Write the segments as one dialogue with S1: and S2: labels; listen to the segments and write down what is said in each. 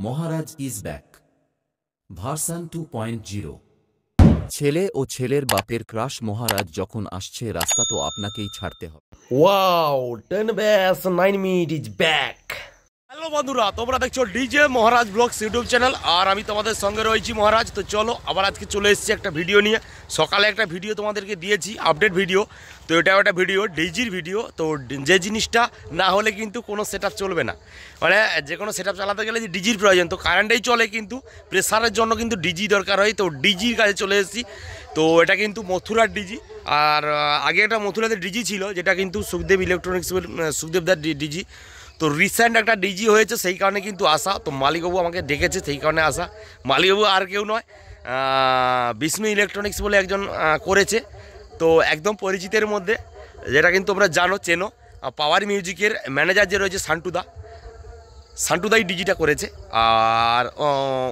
S1: Maharaj is back version 2.0। ছেলে ও ছেলের বাপের ক্রাশ মহারাজ যখন আসছে রাস্তা তো আপনাকেই ছাড়তে হবে।
S2: Wow 10 bass 9 minute is back। Hello বন্ধুরা, তোমরা দেখছো ডিজে মহারাজ ব্লগস ইউটিউব চ্যানেল, আর আমি তোমাদের সঙ্গে রয়েছি মহারাজ। তো চলো আবার আজকে চলে এসেছি একটা ভিডিও নিয়ে। সকালে একটা ভিডিও তোমাদেরকে দিয়েছি, আপডেট ভিডিও। তো এটাও একটা ভিডিও, ডিজির ভিডিও। তো যে জিনিসটা না হলে কিন্তু কোনো সেট চলবে না, মানে যে কোনো সেট চালাতে গেলে যে ডিজির প্রয়োজন। তো কারেন্টেই চলে, কিন্তু প্রেসারের জন্য কিন্তু ডিজি দরকার হয়। তো ডিজির কাছে চলে এসেছি। তো এটা কিন্তু মথুরার ডিজি, আর আগে একটা মথুরাতে ডিজি ছিল, যেটা কিন্তু সুখদেব ইলেকট্রনিক্স, সুখদেবদার ডিজি। তো রিসেন্ট একটা ডিজি হয়েছে, সেই কারণে কিন্তু আসা। তো মালিকবাবু আমাকে ডেকেছে, সেই কারণে আসা। মালিকবাবু আর কেউ নয়, বিষ্ণু ইলেকট্রনিক্স বলে একজন করেছে। তো একদম পরিচিতের মধ্যে, যেটা কিন্তু তোমরা জানো, চেনো। পাওয়ার মিউজিকের ম্যানেজার যে রয়েছে সান্টুদাই ডিজিটা করেছে, আর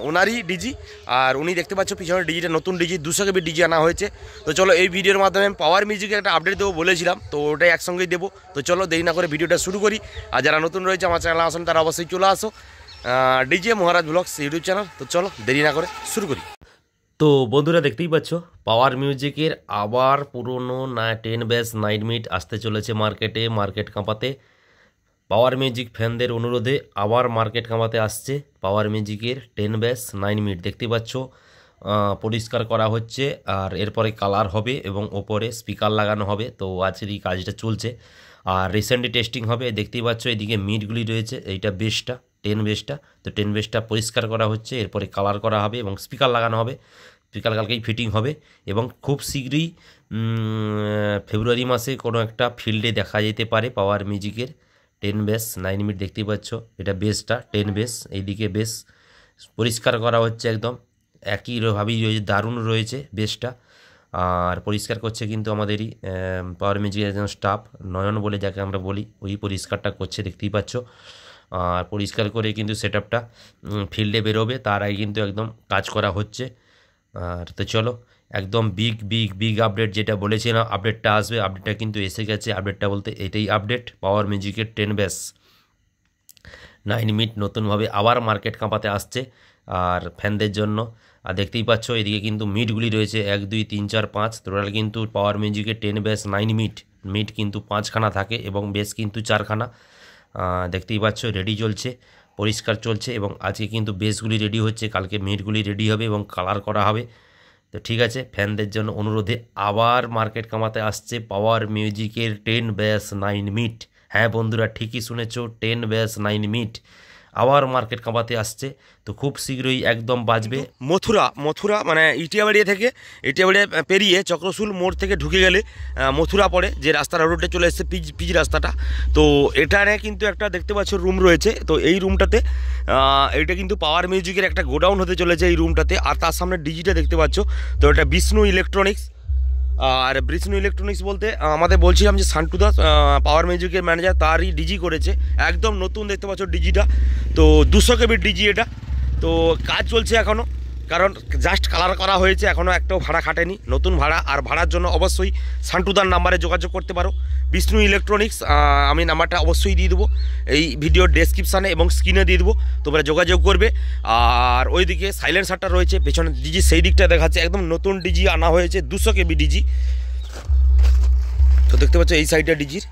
S2: ওনারই ডিজি। আর উনি দেখতে পাচ্ছ পিছনে ডিজিটা নতুন ডিজি, 200 KB ডিজি আনা হয়েছে। তো চলো এই ভিডিওর মাধ্যমে পাওয়ার মিউজিকের একটা আপডেট দেবো বলেছিলাম, তো ওটাই একসঙ্গেই দেবো। তো চলো দেরি না করে ভিডিওটা শুরু করি। আর যারা নতুন রয়েছে আমার চ্যানেলে আসেন, তারা অবশ্যই চলে আসো ডিজে মহারাজ ব্লগস ইউটিউব চ্যানেল। তো চলো দেরি না করে শুরু করি। তো বন্ধুরা দেখতেই পাচ্ছ, পাওয়ার মিউজিকের আবার পুরনো 10 bass 9 minute আসতে চলেছে মার্কেট কাঁপাতে। পাওয়ার মিউজিক ফ্যানদের অনুরোধে আবার মার্কেট কামাতে আসছে পাওয়ার মিউজিকের 10 bass 9 minute। দেখতে পাচ্ছ পরিষ্কার করা হচ্ছে, আর এরপরে কালার হবে এবং ওপরে স্পিকার লাগানো হবে। তো আজকের এই কাজটা চলছে, আর রিসেন্টলি টেস্টিং হবে। দেখতেই পাচ্ছ এদিকে মিটগুলি রয়েছে, এইটা বেসটা 10 bassটা। তো 10 bassটা পরিষ্কার করা হচ্ছে, এরপরে কালার করা হবে এবং স্পিকার লাগানো হবে। স্পিকার কালকেই ফিটিং হবে এবং খুব শীঘ্রই ফেব্রুয়ারি মাসে কোনো একটা ফিল্ডে দেখা যেতে পারে পাওয়ার মিউজিকের 10 bass 9 minute। দেখতেই পাচ্ছ এটা বেসটা 10 bass, এইদিকে বেস পরিষ্কার করা হচ্ছে, একদম একইভাবেই রয়েছে, দারুণ রয়েছে বেসটা। আর পরিষ্কার করছে কিন্তু আমাদেরই পাওয়ার মিউজিকের একজন স্টাফ, নয়ন বলে যাকে আমরা বলি, ওই পরিষ্কারটা করছে, দেখতেই পাচ্ছ। আর পরিষ্কার করে কিন্তু সেট আপটা ফিল্ডে বেরোবে, তার আগে কিন্তু একদম কাজ করা হচ্ছে। আর তো চলো একদম বিগ আপডেট যেটা বলেছিলাম, আপডেটটা আসবে, আপডেটটা কিন্তু এসে গেছে। আপডেটটা বলতে এটাই আপডেট, পাওয়ার মিউজিকের 10 bass 9 minute নতুনভাবে আবার মার্কেট কাঁপাতে আসছে আর ফ্যানদের জন্য। আর দেখতেই পাচ্ছ এদিকে কিন্তু মিটগুলি রয়েছে 1 2 3 4 5। টোটাল কিন্তু পাওয়ার মিউজিকের 10 bass 9 minute মিট কিন্তু 5খানা থাকে এবং বেস কিন্তু 4খানা। দেখতেই পাচ্ছ রেডি চলছে, পরিষ্কার চলছে, এবং আজকে কিন্তু বেসগুলি রেডি হচ্ছে, কালকে মিটগুলি রেডি হবে এবং কালার করা হবে। তো ঠিক আছে, ফ্যানদের জন্য অনুরোধে আবার মার্কেট কামাতে আসছে পাওয়ার মিউজিকের 10 bass 9 minute। হ্যাঁ বন্ধুরা, ঠিকই শুনেছো, 10 bass 9 minute আবার মার্কেট কামাতে আসছে। তো খুব শীঘ্রই একদম বাজবে। মথুরা মানে ইটিয়াবাড়িয়া পেরিয়ে চক্রশুল মোড় থেকে ঢুকে গেলে মথুরা পড়ে, যে রাস্তাটা রোডে চলে এসছে, পিচ রাস্তাটা। তো এখানে কিন্তু একটা দেখতে পাচ্ছ রুম রয়েছে। তো এই রুমটাতে এটা কিন্তু পাওয়ার মিউজিকের একটা গোডাউন হতে চলেছে এই রুমটাতে। আর তার সামনে ডিজিটা দেখতে পাচ্ছ। তো এটা বিষ্ণু ইলেকট্রনিক্স। আর বিষ্ণু ইলেকট্রনিক্স বলতে আমাদের বলছিলাম যে সান্টুদা পাওয়ার মিউজিকের ম্যানেজার, তারই ডিজি করেছে, একদম নতুন দেখতে পাচ্ছ ডিজিটা। তো 200 KB ডিজি এটা। তো কাজ চলছে এখনও, কারণ জাস্ট কালার করা হয়েছে, এখনও একটাও ভাড়া খাটেনি, নতুন ভাড়া। আর ভাড়ার জন্য অবশ্যই সান্টুদার নাম্বারে যোগাযোগ করতে পারো, বিষ্ণু ইলেকট্রনিক্স। আমি নাম্বারটা অবশ্যই দিয়ে দেবো এই ভিডিওর ডেসক্রিপশানে এবং স্ক্রিনে দিয়ে দেবো, তোমরা যোগাযোগ করবে। আর ওইদিকে সাইলেন্সারটা রয়েছে পেছনে ডিজি, সেই দিকটা দেখাচ্ছে, একদম নতুন ডিজি আনা হয়েছে, 200 KB ডিজি। তো দেখতে পাচ্ছ এই সাইডটা ডিজির,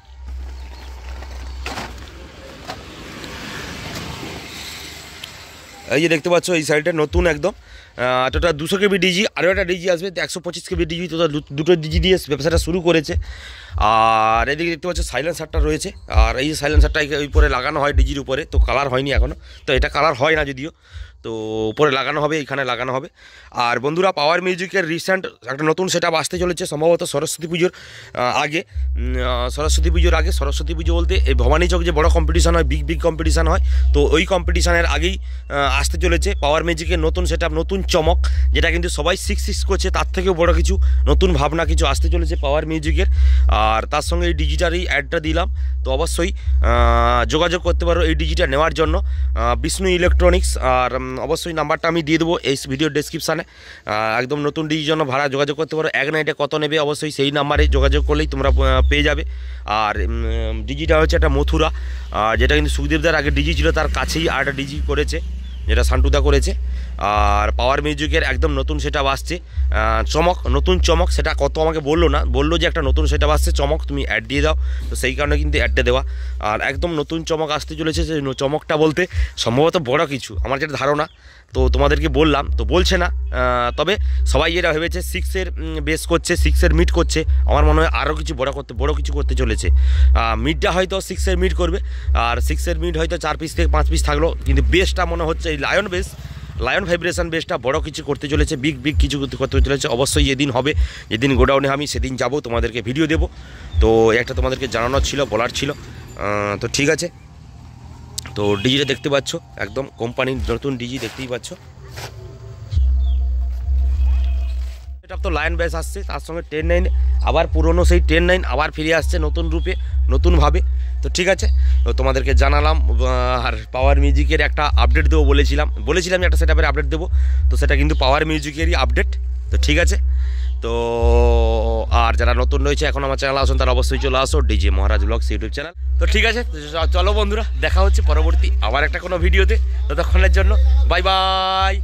S2: এই যে দেখতে পাচ্ছ এই সাইডটা নতুন একদম। তোটা 200 KB ডিজি, আরও একটা ডিজি আসবে 125 KB ডিজি। তো দুটো ডিজি দিয়ে ব্যবসাটা শুরু করেছে। আর এদিকে দেখতে পাচ্ছ সাইলেন্সারটা রয়েছে, আর এই সাইলেন্সারটা উপরে লাগানো হয় ডিজির উপরে। তো কালার হয়নি এখনও, তো এটা কালার হয় না যদিও, তো উপরে লাগানো হবে, এখানে লাগানো হবে। আর বন্ধুরা, পাওয়ার মিউজিকের রিসেন্ট একটা নতুন সেট আপ আসতে চলেছে, সম্ভবত সরস্বতী পুজোর আগে। সরস্বতী পুজো বলতে এই ভবানী চক যে বড় কম্পিটিশান হয়, বিগ কম্পিটিশান হয়, তো ওই কম্পিটিশানের আগেই আসতে চলেছে পাওয়ার মিউজিকের নতুন সেট আপ, নতুন চমক, যেটা কিন্তু সবাই সিক্স করছে, তার থেকেও বড় কিছু নতুন ভাবনা কিছু আসতে চলেছে পাওয়ার মিউজিকের। আর তার সঙ্গে এই ডিজিটারই অ্যাডটা দিলাম। তো অবশ্যই যোগাযোগ করতে পারো এই ডিজিটা নেওয়ার জন্য, বিষ্ণু ইলেকট্রনিক্স। আর অবশ্যই নাম্বারটা আমি দিয়ে দেবো এই ভিডিওর ডেসক্রিপশানে। একদম নতুন ডিজির জন্য ভাড়া যোগাযোগ করতে পারো, এক নাইটে কত নেবে অবশ্যই সেই নাম্বারে যোগাযোগ করলেই তোমরা পেয়ে যাবে। আর ডিজিটা হচ্ছে একটা মথুরা, যেটা কিন্তু সুখদেবদার আগে ডিজি ছিল, তার কাছেই আর একটা ডিজি করেছে। যেটা সান্টুদা করেছে। আর পাওয়ার মিউজিকের একদম নতুন সেটআপ আসছে, চমক, নতুন চমক। সেটা কত আমাকে বললো না, বললো যে একটা নতুন সেটআপ আসছে চমক, তুমি অ্যাড দিয়ে দাও। তো সেই কারণে কিন্তু অ্যাডটা দেওয়া। আর একদম নতুন চমক আসতে চলেছে। যে চমকটা বলতে সম্ভবত বড় কিছু, আমার যেটা ধারণা, তো তোমাদেরকে বললাম তো বলছে না। তবে সবাই যেটা ভেবেছে 6-এর বেস করছে, 6-এর মিড করছে, আমার মনে হয় আরও কিছু বড় কিছু করতে চলেছে। মিডটা হয়তো 6-এর মিড করবে, আর 6-এর মিড হয়তো 4 পিস থেকে 5 পিস থাকলো, কিন্তু বেসটা মনে হচ্ছে এই লায়ন ভাইব্রেশন বেসটা বড় কিছু করতে চলেছে, বিগ কিছু করতে চলেছে। অবশ্যই যেদিন হবে, যেদিন গোডাউনে আমি সেদিন যাব, তোমাদেরকে ভিডিও দেবো। তো একটা তোমাদেরকে জানানোর ছিল, বলার ছিল। তো ঠিক আছে, তো ডিজিটা দেখতে পাচ্ছ, একদম কোম্পানির নতুন ডিজি দেখতেই পাচ্ছ। এটা তো লায়ন বেস আসছে, তার সঙ্গে 10-9 আবার পুরনো সেই 10-9 আবার ফিরে আসছে নতুন রূপে, নতুনভাবে। তো ঠিক আছে, তো তোমাদেরকে জানালাম। আর পাওয়ার মিউজিকের একটা আপডেট দেবো বলেছিলাম যে একটা সেটআপের আপডেট দেবো, তো সেটা কিন্তু পাওয়ার মিউজিকেরই আপডেট। তো ঠিক আছে, তো আর যারা নতুন রয়েছে এখন আমার চ্যানেল আসুন, তারা অবশ্যই চলে আসো ডিজে মহারাজ ব্লগস ইউটিউব চ্যানেল। তো ঠিক আছে, চলো বন্ধুরা, দেখা হচ্ছে পরবর্তী আবার একটা কোনো ভিডিওতে। ততক্ষণের জন্য বাই বাই।